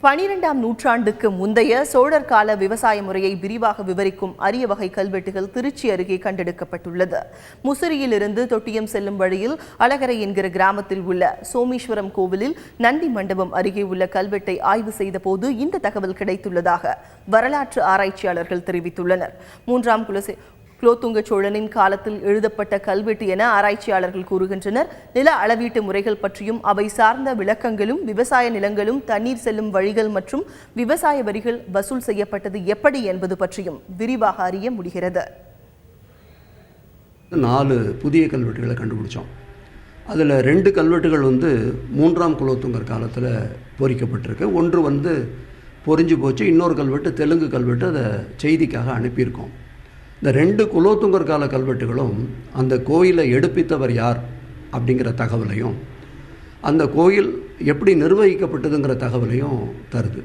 12ஆம் நூற்றாண்டுக்கு முந்தைய சோழர் கால விவசாய முறையை விரிவாக விவரிக்கும் அரிய வகை கல்வெட்டுகள் திருச்சி அருகே கண்டெடுக்கப்பட்டுள்ளது. முசிறியிலிருந்து தொட்டியம் செல்லும் வழியில் அழகரை என்கிற கிராமத்தில் உள்ள சோமேஸ்வரம் கோவிலில் நந்தி மண்டபம் அருகே உள்ள கல்வெட்டை ஆய்வு செய்த போது இந்த தகவல் கிடைத்துள்ளதாக வரலாற்று ஆராய்ச்சியாளர்கள் தெரிவித்துள்ளனர். 3ஆம் குலோத்துங்க சோழனின் காலத்தில் எழுதப்பட்ட கல்வெட்டு என ஆராய்ச்சியாளர்கள் கூறுகின்றனர். நில அளவீட்டு முறைகள் பற்றியும் அவை சார்ந்த விளக்கங்களும், விவசாய நிலங்களும், தண்ணீர் செல்லும் வழிகள் மற்றும் விவசாய வரிகள் வசூல் செய்யப்பட்டது எப்படி என்பது பற்றியும் விரிவாக அறிய முடிகிறது. 4 புதிய கல்வெட்டுகளை கண்டுபிடிச்சோம். அதில் 2 கல்வெட்டுகள் 3ஆம் குலோத்துங்கர் காலத்தில் பொறிக்கப்பட்டிருக்கு. ஒன்று பொறிஞ்சு போச்சு. இன்னொரு கல்வெட்டு தெலுங்கு கல்வெட்டு, அதை செய்திக்காக அனுப்பியிருக்கோம். இந்த 2 குலோத்துங்கர் கால கல்வெட்டுகளும் அந்த கோயிலை எடுப்பித்தவர் யார் அப்படிங்கிற தகவலையும், அந்த கோயில் எப்படி நிர்வகிக்கப்பட்டதுங்கிற தகவலையும் தருது.